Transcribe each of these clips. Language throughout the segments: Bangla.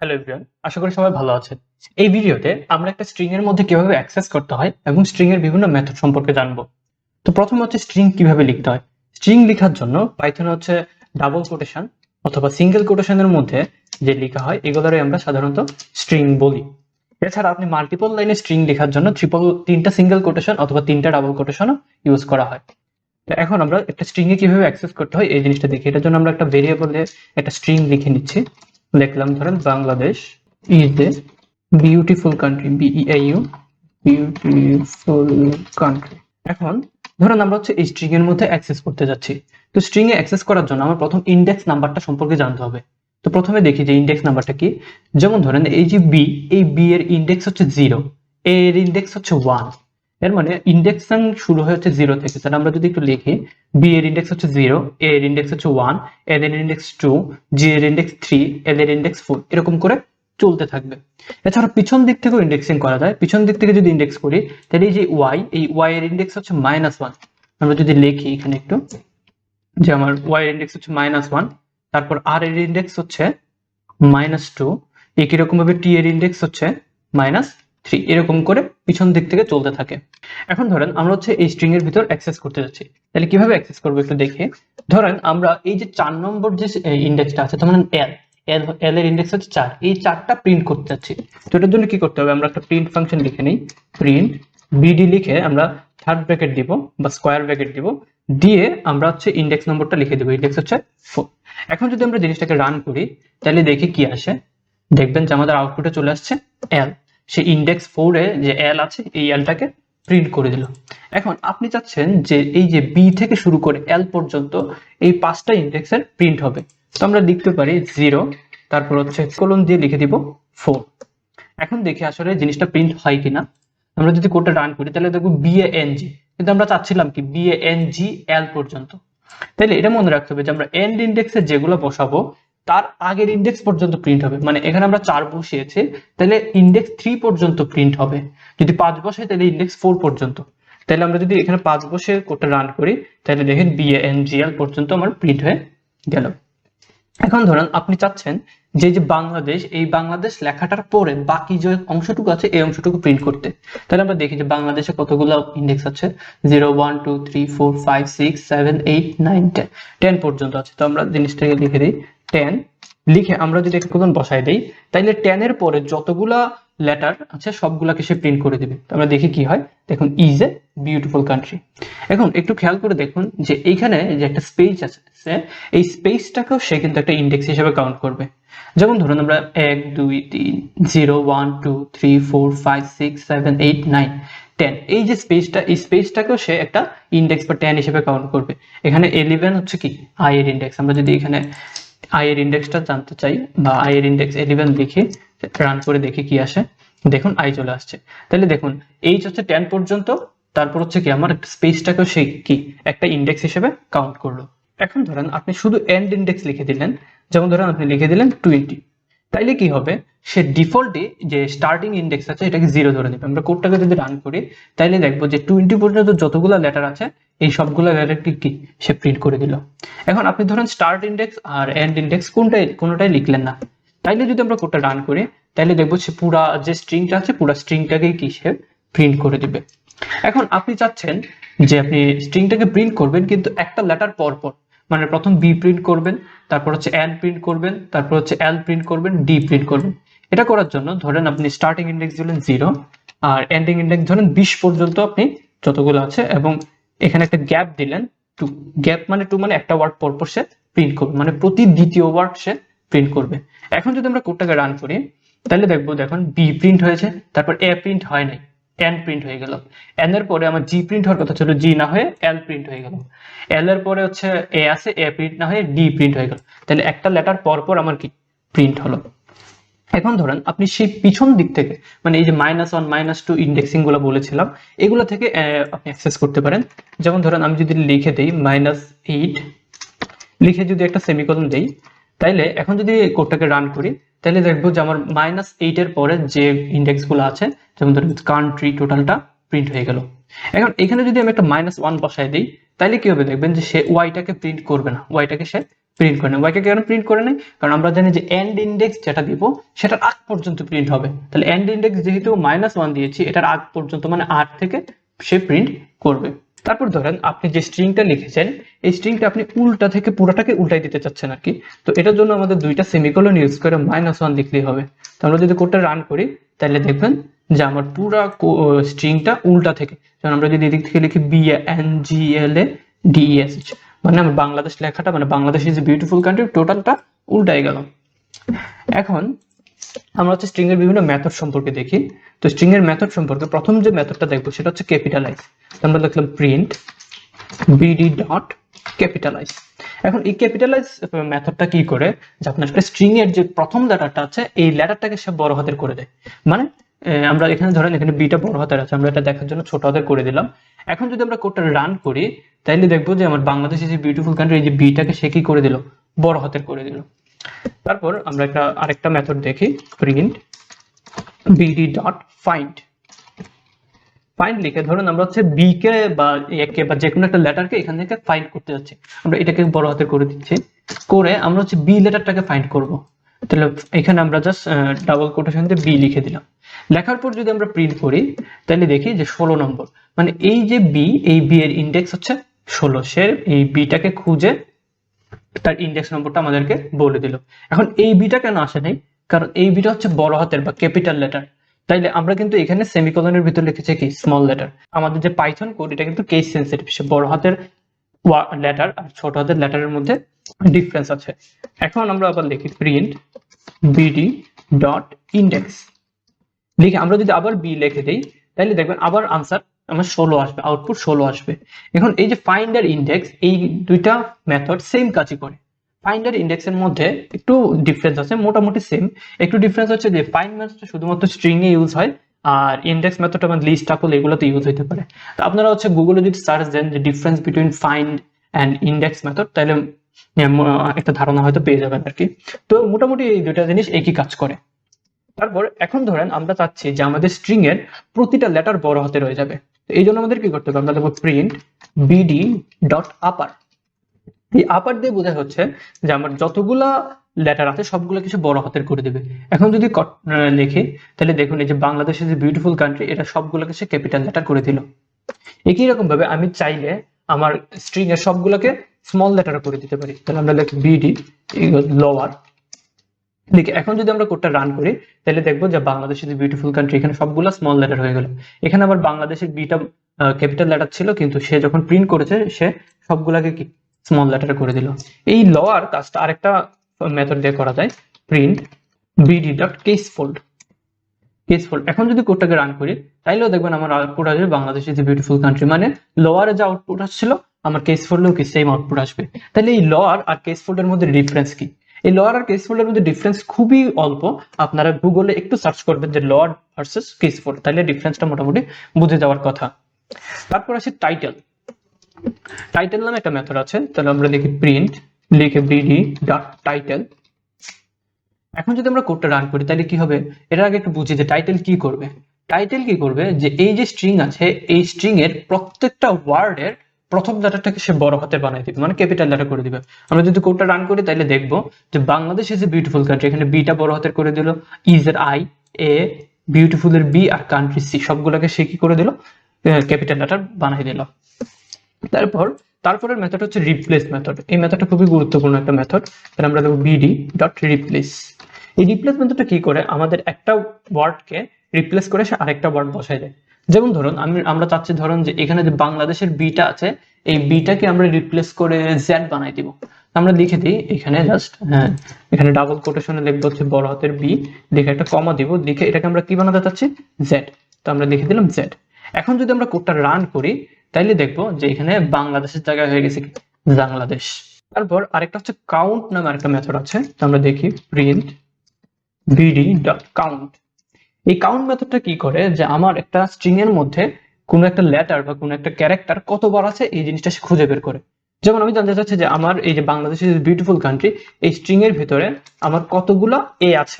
হ্যালো এভরিওয়ান, আশা করি সবাই ভালো আছেন। এই ভিডিওতে আমরা একটা স্ট্রিং এর মধ্যে কিভাবে অ্যাক্সেস করতে হয় এবং স্ট্রিং এর বিভিন্ন মেথড সম্পর্কে জানবো। তো প্রথমে হচ্ছে স্ট্রিং কিভাবে লিখতে হয়। স্ট্রিং লেখার জন্য পাইথনে হচ্ছে ডাবল কোটেশন অথবা সিঙ্গেল কোটেশনের মধ্যে যে লেখা হয় এগুলোরে আমরা সাধারণত স্ট্রিং বলি। এছাড়া আপনি মাল্টিপল লাইনে স্ট্রিং লেখার জন্য তিনটা সিঙ্গেল কোটেশন অথবা তিনটা ডাবল কোটেশনও ইউজ করা হয়। তো এখন আমরা একটা স্ট্রিং এ কিভাবে অ্যাক্সেস করতে হয় এই জিনিসটা দেখি। এটার জন্য আমরা একটা ভেরিয়েবলে একটা স্ট্রিং লিখে নিচ্ছি। লিখলাম ধরেন Bangladesh is a beautiful country, B E A U, beautiful country. এখন ধরেন আমরা হচ্ছে এই স্ট্রিং এর মধ্যে অ্যাক্সেস করতে যাচ্ছি। তো স্ট্রিং এ অ্যাক্সেস করার জন্য আমার প্রথম ইন্ডেক্স নাম্বারটা সম্পর্কে জানতে হবে। তো প্রথমে দেখি যে ইন্ডেক্স নাম্বারটা কি। যেমন ধরেন এই যে বি, এই বি এর ইন্ডেক্স হচ্ছে 0, এ এর ইন্ডেক্স হচ্ছে 1। এর মানে ইন্ডেক্সন শুরু হচ্ছে 0 থেকে। তাহলে আমরা যদি একটু লিখি, বি এর ইন্ডেক্স হচ্ছে 0, এ এর ইন্ডেক্স হচ্ছে 1, এল এর ইন্ডেক্স 2, জি এর ইন্ডেক্স 3, এল এর ইন্ডেক্স 4, এরকম করে চলতে থাকবে। এছাড়া পিছন দিক থেকেও ইন্ডেক্সিং করা যায়। পিছন দিক থেকে যদি ইন্ডেক্স করি তাহলে এই যে ওয়াই, এই ওয়াই এর ইন্ডেক্স হচ্ছে -1। আমরা যদি লিখি এখানে একটু যে আমার ওয়াই এর ইন্ডেক্স হচ্ছে -1, তারপর আর এর ইন্ডেক্স হচ্ছে -2, একই রকম ভাবে টি এর ইন্ডেক্স হচ্ছে -3, এরকম করে পিছন দিক থেকে চলতে থাকে। এখন ধরেন আমরা হচ্ছে এই স্ট্রিং এর ভিতর অ্যাক্সেস করতে যাচ্ছি। তাহলে কিভাবে অ্যাক্সেস করবো একটু দেখে। ধরেন আমরা এই যে 4 নম্বর যে ইন্ডেক্সটা আছে, তার মানে এল এর ইন্ডেক্স হচ্ছে 4, এই 4টা প্রিন্ট করতে যাচ্ছি। তো এটার জন্য কি করতে হবে, আমরা একটা প্রিন্ট ফাংশন লিখে নিই। প্রিন্ট বিডি লিখে আমরা থার্ড ব্র্যাকেট দিব বা স্কোয়ার ব্র্যাকেট দিব, দিয়ে আমরা হচ্ছে ইন্ডেক্স নম্বরটা লিখে দেবো। ইন্ডেক্স হচ্ছে 4। এখন যদি আমরা জিনিসটাকে রান করি তাহলে দেখি কি আসে। দেখবেন যে আমাদের আউটপুটে চলে আসছে এল। সে ইন্ডেক্স 4 এ যে এল আছে এই এলটাকে প্রিন্ট করে দিল। এখন আপনি চাচ্ছেন যে এই যে বি থেকে শুরু করে এল পর্যন্ত এই 5টা ইন্ডেক্সের প্রিন্ট হবে। তো আমরা লিখতে পারি 0, তারপর হচ্ছে কোলন দিয়ে লিখে দিব 4। এখন দেখি আসলে জিনিসটা প্রিন্ট হয় কিনা। আমরা যদি কোডটা রান করি তাহলে দেখবো বিএএনজি, কিন্তু আমরা চাচ্ছিলাম কি বিএএনজি এল পর্যন্ত। তাইলে এটা মনে রাখতে হবে যে আমরা এন্ড ইন্ডেক্সে যেগুলো বসাবো তার আগের ইন্ডেক্স পর্যন্ত প্রিন্ট হবে। মানে এখানে আমরা 4 বসিয়েছি, তাহলে ইন্ডেক্স 3 পর্যন্ত প্রিন্ট হবে। যদি 5 বসাই তাহলে ইন্ডেক্স 4 পর্যন্ত। তাহলে আমরা যদি এখানে 5 বসে কোডটা রান করি তাহলে দেখেন বিএএনজিএল পর্যন্ত আমার প্রিন্ট হয়ে গেল। এখন ধরেন আপনি চাচ্ছেন যে যে বাংলাদেশ, এই বাংলাদেশ লেখাটার পরে বাকি যে অংশটুকু আছে এই অংশটুকু প্রিন্ট করতে। তাহলে আমরা দেখি যে বাংলাদেশে কতগুলো ইন্ডেক্স আছে, 0 1 2 3 4 5 6 7 8 9 10, 10 পর্যন্ত আছে। তো আমরা জিনিসটাকে লিখে দিই 10। লিখে আমরা যদি একটা কোলন বসাই দেই তাহলে 10 এর পরে যতগুলা লেটার আছে সবগুলাকে সে প্রিন্ট করে দিবে। তো আমরা দেখি কি হয়। দেখুন ইজ এ বিউটিফুল কান্ট্রি। এখন একটু খেয়াল করে দেখুন যে এইখানে যে একটা স্পেস আছে, এই স্পেসটাকেও সে কিন্তু একটা ইন্ডেক্স হিসেবে কাউন্ট করবে। যেমন ধরুন আমরা 1 2 3 0 1 2 3 4 5 6 7 8 9 10, এই যে স্পেসটা, এই স্পেসটাকেও সে একটা ইন্ডেক্স বা 10 হিসেবে কাউন্ট করবে। এখানে 11 হচ্ছে কি আই এর ইন্ডেক্স। আমরা যদি এখানে আই এর ইন্ডেক্সটা জানতে চাই বা আই এর ইন্ডেক্স 11 লিখে রান করে দেখি কি আসে। দেখুন আই চলে আসছে। তাহলে দেখুন এইচ হচ্ছে 10 পর্যন্ত, তারপর হচ্ছে কি আমার স্পেসটাকেও সে কি একটা ইন্ডেক্স হিসেবে কাউন্ট করলো। এখন ধরেন আপনি শুধু এন্ড ইন্ডেক্স লিখে দিলেন, যেমন ধরেন আপনি লিখে দিলেন 20, তাইলে কি হবে, সে ডিফল্টে যে স্টার্টিং ইন্ডেক্স আছে এটাকে 0 ধরে নেবে। আমরা কোডটাকে যদি রান করি তাইলে দেখবো যে 20 পর্যন্ত যতগুলো লেটার আছে এই সবগুলো লেটারকে কি সে প্রিন্ট করে দিল। এখন আপনি ধরেন স্টার্ট ইন্ডেক্স আর এন্ড ইন্ডেক্স কোনোটাই লিখলেন না, তাইলে যদি আমরা কোডটা রান করি তাইলে দেখবো সে পুরা যে স্ট্রিংটা আছে পুরা স্ট্রিংটাকেই কি সে প্রিন্ট করে দিবে। এখন আপনি চাচ্ছেন যে আপনি স্ট্রিংটাকে প্রিন্ট করবেন কিন্তু একটা লেটার পর পর, মানে প্রথম বি প্রিন্ট করবেন, তারপর হচ্ছে এন প্রিন্ট করবেন, তারপর হচ্ছে এল প্রিন্ট করবেন, ডি প্রিন্ট করবেন। এটা করার জন্য ধরেন আপনি স্টার্টিং ইন্ডেক্স দিলেন 0 আর এন্ডিং ইন্ডেক্স ধরেন 20 পর্যন্ত আপনি যতগুলো আছে, এবং এখানে একটা গ্যাপ দিলেন 2। গ্যাপ মানে 2 মানে একটা ওয়ার্ড পর পর সে প্রিন্ট করবে, মানে প্রতি দ্বিতীয় ওয়ার্ড সে প্রিন্ট করবে। এখন যদি আমরা কোডটাকে রান করি তাহলে দেখবো দেখুন বি প্রিন্ট হয়েছে, তারপর এ প্রিন্ট হয় নাই, এন প্রিন্ট হয়ে গেল। এন এর পরে আমার জি প্রিন্ট হওয়ার কথা ছিল, জি না হয়ে এল প্রিন্ট হয়ে গেল। এল এর পরে হচ্ছে এ আছে, এ প্রিন্ট না হয়ে ডি প্রিন্ট হয়ে গেল। তাহলে একটা লেটার পর পর আমার কি প্রিন্ট হলো। এখন ধরেন আপনি সেই পিছন দিক থেকে, মানে এই যে -1 -2 ইন্ডেক্সিং গুলো বলেছিলাম এগুলো থেকে আপনি অ্যাক্সেস করতে পারেন। যেমন ধরেন আমি যদি লিখে দেই -8 লিখে যদি একটা সেমিকোলন দেই, তাইলে এখন যদি কোডটাকে রান করি তাহলে দেখবো যে আমার -8 এর পরে যে ইন্ডেক্স গুলো আছে, যেমন ধরুন কান্ট্রি, টোটালটা প্রিন্ট হয়ে গেল। এখন এখানে যদি আমি একটা -1 বসাই দিই তাহলে কি হবে, দেখবেন যে সে ওয়াইটাকে প্রিন্ট করবে না, ওয়াইটাকে সে প্রিন্ট করে নেই। ওয়াইকে কেন প্রিন্ট করে নেই? কারণ আমরা জানি যে এন্ড ইন্ডেক্স যেটা দিব সেটার আগ পর্যন্ত প্রিন্ট হবে। তাহলে এন্ড ইন্ডেক্স যেহেতু -1 দিয়েছি, এটার আগ পর্যন্ত মানে 8 থেকে সে প্রিন্ট করবে। তারপর ধরেন আপনি যে স্ট্রিংটা লিখেছেন এই স্ট্রিংটা আপনি উল্টা থেকে পুরোটাকে উল্টাই দিতে চাচ্ছেন আর কি। তো এটার জন্য আমাদের দুইটা সেমিকোলন ইউজ করে -1 লিখলেই হবে। তো আমরা যদি কোডটা রান করি তাহলে দেখবেন যে আমার পুরো স্ট্রিংটা উল্টা থেকে, যেমন আমরা যদি এদিক থেকে লিখি BANGLADES, মানে আমার বাংলাদেশ লেখাটা মানে Bangladesh is a beautiful country টোটালটা উল্টাই গেল। এখন আমরা হচ্ছে স্ট্রিং এর বিভিন্ন মেথড সম্পর্কে দেখি। তো স্ট্রিং এর মেথড সম্পর্কে প্রথম যে মেথডটা দেখবো সেটা হচ্ছে ক্যাপিটালাইজ। আমরা লিখলাম প্রিন্ট bd ডট ক্যাপিটালাইজ। এখন এই ক্যাপিটালাইজ মেথডটা কি করে, যে আপনার একটা স্ট্রিং এর যে প্রথম লেটারটা আছে এই লেটারটাকে সে বড় হাতের করে দেয়। মানে আমরা এখানে ধরেন এখানে বিটা বড় হাতের আছে, আমরা এটা দেখার জন্য ছোট হাতের করে দিলাম। এখন যদি আমরা কোডটা রান করি তাইলে দেখবো যে আমার Bangladesh is a beautiful country, এই যে বিটাকে সে কি করে দিল, বড় হাতের করে দিল। তারপর আমরা আরেকটা মেথড দেখি, print bd dot find. Find লিখে ধরুন আমরা হচ্ছে বি কে বা এ কে বা যে কোনো একটা লেটারকে এখান থেকে ফাইন্ড করতে যাচ্ছি, আমরা এটাকে বড় হাতের করে দিচ্ছি, করে আমরা হচ্ছে বি লেটারটাকে ফাইন্ড করব। তাহলে এখানে আমরা জাস্ট ডাবল কোটেশন দিয়ে বি লিখে দিলাম। লেখার পর যদি আমরা প্রিন্ট করি তাহলে দেখি যে 16 নম্বর, মানে এই যে বি, এই বি এর ইন্ডেক্স হচ্ছে 16, সে এই বিটাকে খুঁজে তার ইন্ডেক্স নম্বরটা আমাদেরকে বলে দিল। এখন এই বিটা কেন আসে নাই, কারণ এই বিটা হচ্ছে বড় হাতের বা ক্যাপিটাল লেটার, তাইলে আমরা কিন্তু এখানে সেমিকোলনের ভিতর লিখেছি কি স্মল লেটার। আমাদের যে পাইথন কোড এটা কিন্তু কেস সেন্সিটিভ, সে বড় হাতের লেটার আর ছোট হাতের লেটারের মধ্যে ডিফারেন্স আছে। এখন আমরা আবার লিখি প্রিন্ট bd ডট ইন্ডেক্স লিখে আমরা যদি আবার বি লিখে দেই তাহলে দেখবেন আবার আনসার আমার 16 আসবে, আউটপুট 16 আসবে। এখন এই যে ফাইন্ডার ইন্ডেক্স, এই দুইটা মেথড সেম কাজই করে। ফাইন্ডার ইন্ডেক্সের মধ্যে একটু ডিফারেন্স আছে, মোটামুটি সেম। একটু ডিফারেন্স হচ্ছে যে ফাইন্ড মেথডটা শুধুমাত্র স্ট্রিং এ ইউজ হয় আর ইন্ডেক্স মেথডটা মানে লিস্ট টাপল এগুলোতে ইউজ হতে পারে। তো আপনারা হচ্ছে গুগলে যদি সার্চ দেন যে difference between find end index method তাহলে একটা ধারণা হয়তো পেয়ে যাবেন আর কি। তো মোটামুটি এই দুইটা জিনিস একই কাজ করে। তারপর এখন ধরেন আমরা চাচ্ছি যে আমাদের স্ট্রিং এর প্রতিটা লেটার বড় হাতের হয়ে যাবে। তো এই জন্য আমাদের কি করতে হবে, আমরা লিখব প্রিন্ট bd ডট আপার। এই আপার দিয়ে বোঝা হচ্ছে যে আমার যতগুলা লেটার আছে সবগুলো কিছু বড় হাতের করে দেবে। এখন যদি লিখি তাহলে দেখুন এই যে Bangladesh is a beautiful country, এটা সবগুলো কিছু ক্যাপিটাল লেটার করে দিল। একই রকম ভাবে আমি চাইলে আমার স্ট্রিং এর সবগুলোকে স্মল লেটার করে দিতে পারি। তাহলে আমরা লিখি bd লোয়ার লিখে এখন যদি আমরা কোডটা রান করি তাহলে দেখবো যে Bangladesh is a beautiful country, এখানে সবগুলো স্মল লেটার হয়ে গেল। এখানে আবার বাংলাদেশের বিটা ক্যাপিটাল লেটার ছিল, কিন্তু সে যখন প্রিন্ট করেছে সে সবগুলাকে কি স্মল লেটার করে দিল। এই লোয়ার কাজটা আরেকটা মেথড দিয়ে করা যায়, print bd dot case fold. এখন যদি কোডটাকে রান করি তাইলেও দেখবেন আমার আউটপুট আসবে Bangladesh is a beautiful country, মানে লোয়ারে যে আউটপুট আসছিল আমার কেস ফোল্ডেও কি সেম আউটপুট আসবে। তাহলে এই লোয়ার আর কেস ফোল্ডের মধ্যে ডিফারেন্স কি? এই লোয়ার আর কেস ফোল্ডের মধ্যে ডিফারেন্স খুবই অল্প। আপনারা গুগলে একটু সার্চ করবেন যে লোয়ার ভার্সেস কেস ফোল্ড, তাহলে ডিফারেন্সটা মোটামুটি বুঝে যাওয়ার কথা। তারপর আসে টাইটেল। টাইটেল নামে একটা মেথড আছে, তাহলে আমরা লিখি প্রিন্ট লিখে bd ডট টাইটেল। এখন যদি আমরা কোডটা রান করি তাহলে কি হবে, এর আগে একটু বুঝি যে টাইটেল কি করবে। টাইটেল কি করবে, যে এই যে স্ট্রিং আছে এই স্ট্রিং এর প্রত্যেকটা ওয়ার্ডের প্রথম লেটারটাকে সে বড় হাতে বানিয়ে দিবে, মানে ক্যাপিটাল লেটার করে দিবে। আমরা যদি কোডটা রান করি তাহলে দেখবো যে Bangladesh is a beautiful country, এখানে বিটা বড় হাতের করে দিল, ইজ এর আই, এ বিউটিফুল এর বি আর কান্ট্রি সি, সবগুলোকে সে কি করে দিল, ক্যাপিটাল লেটার বানিয়ে দিল। তারপরের মেথড হচ্ছে রিপ্লেস মেথড। এই মেথডটা খুবই গুরুত্বপূর্ণ একটা মেথড। তাহলে আমরা দেবো bd ডট রিপ্লেস। এই রিপ্লেস মেথডটা কি করে, আমাদের একটা ওয়ার্ডকে রিপ্লেস করে সে আরেকটা ওয়ার্ড বসায় দেয়। যেমন ধরুন আমরা চাচ্ছি ধরুন যে এখানে যে বাংলাদেশের বিটা আছে এই বিটাকে আমরা রিপ্লেস করে জেড বানাই দিব। আমরা লিখে দিই এখানে জাস্ট, হ্যাঁ এখানে ডাবল কোটেশনে লিখবো হচ্ছে বড় হাতের বি, লিখে একটা কমা দিব, লিখে এটাকে আমরা কি বানাতে চাচ্ছি, জেড। তো আমরা লিখে দিলাম জেড। এখন যদি আমরা কোডটা রান করি তাইলে দেখবো যে এখানে বাংলাদেশের জায়গায় হয়ে গেছে কি বাংলাদেশ। তারপর আরেকটা হচ্ছে কাউন্ট নামে আরেকটা মেথড আছে, তো আমরা দেখি প্রিন্ট bd ডট কাউন্ট। এই কাউন্ট মেথডটা কি করে, যে আমার একটা স্ট্রিং এর মধ্যে কোনো একটা লেটার বা কোনো একটা ক্যারেক্টার কতবার আছে এই জিনিসটা সে খুঁজে বের করে। যেমন আমি জানতে চাচ্ছি যে আমার এই যে বাংলাদেশ ইজ বিউটিফুল কান্ট্রি এই স্ট্রিং এর ভিতরে আমার কতগুলা এ আছে।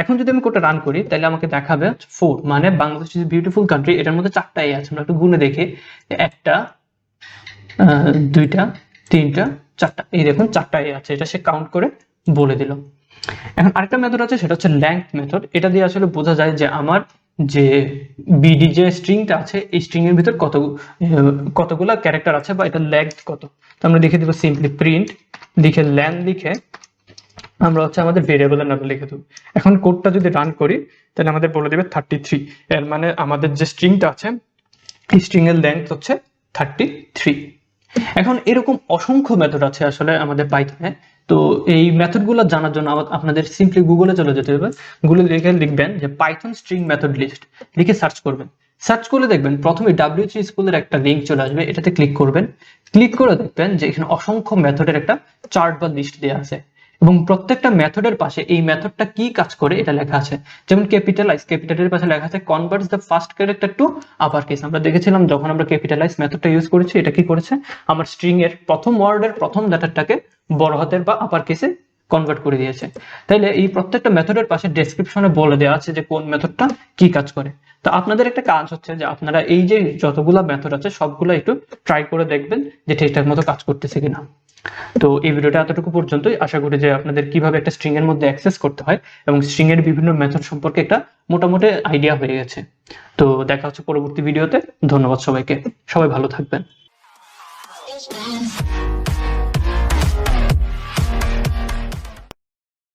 এখন যদি আমি কোডটা রান করি তাহলে আমাকে দেখাবে 4, মানে বাংলাদেশ ইজ বিউটিফুল কান্ট্রি এটার মধ্যে 4টা এ আছে। আমরা একটু গুনে দেখি, 1টা 2টা 3টা 4টা, এই দেখুন 4টা এ আছে, এটা সে কাউন্ট করে বলে দিল। এখন আরেকটা মেথড আছে, সেটা হচ্ছে লেংথ মেথড। এটা দিয়ে আসলে বোঝা যায় যে আমার যে বিডি যে স্ট্রিংটা আছে, এই স্ট্রিং এর ভিতর কতগুলা ক্যারেক্টার আছে বা এটা লেংথ কত। তো আমরা লিখে দিব সিম্পলি প্রিন্ট লিখে লেন লিখে আমরা হচ্ছে আমাদের ভেরিয়েবলের নাম লিখে দেবো। এখন কোডটা যদি রান করি তাহলে আমাদের বলে দেবে 33। এর মানে আমাদের যে স্ট্রিংটা আছে এই স্ট্রিং এর লেন্থ হচ্ছে 33। এখন এরকম অসংখ্য মেথড আছে আসলে আমাদের পাইথনে। তো এই মেথডগুলো জানার জন্য আপনাদের সিম্পলি গুগলে চলে যেতে হবে। গুগলে লিখে লিখবেন যে পাইথন স্ট্রিং মেথড লিস্ট, লিখে সার্চ করবেন। সার্চ করে দেখবেন প্রথমে W3 স্কুলের একটা লিঙ্ক চলে আসবে, এটাতে ক্লিক করবেন। ক্লিক করে দেখবেন যে এখানে অসংখ্য মেথডের একটা চার্ট বা লিস্ট দেওয়া আছে এবং প্রত্যেকটা মেথডের পাশে এই মেথডটা কি কাজ করে এটা লেখা আছে। যেমন ক্যাপিটালের পাশে লেখা আছে converts the first character to upper case. আমরা দেখেছিলাম যখন আমরা ক্যাপিটালাইজ মেথডটা ইউজ করেছি, এটা কি করেছে, আমার স্ট্রিং এর প্রথম ওয়ার্ডের প্রথম লেটারটাকে বড় হাতের বা আপার কেসে কনভার্ট করে দিয়েছে। তাইলে এই প্রত্যেকটা মেথডের পাশে ডেসক্রিপশনে বলে দেওয়া আছে যে কোন মেথডটা কি কাজ করে। তো আপনাদের একটা কাজ হচ্ছে যে আপনারা এই যে যতগুলা মেথড আছে সবগুলো একটু ট্রাই করে দেখবেন যে ঠিকঠাক মতো কাজ করতেছে কিনা। তো এই ভিডিওটা এতটুকু পর্যন্তই। আশা করি যে আপনাদের কিভাবে একটা স্ট্রিং এর মধ্যে অ্যাক্সেস করতে হয় এবং স্ট্রিং এর বিভিন্ন মেথড সম্পর্কে একটা মোটামুটি আইডিয়া হয়ে গেছে। তো দেখা হচ্ছে পরবর্তী ভিডিওতে। ধন্যবাদ সবাইকে, সবাই ভালো থাকবেন।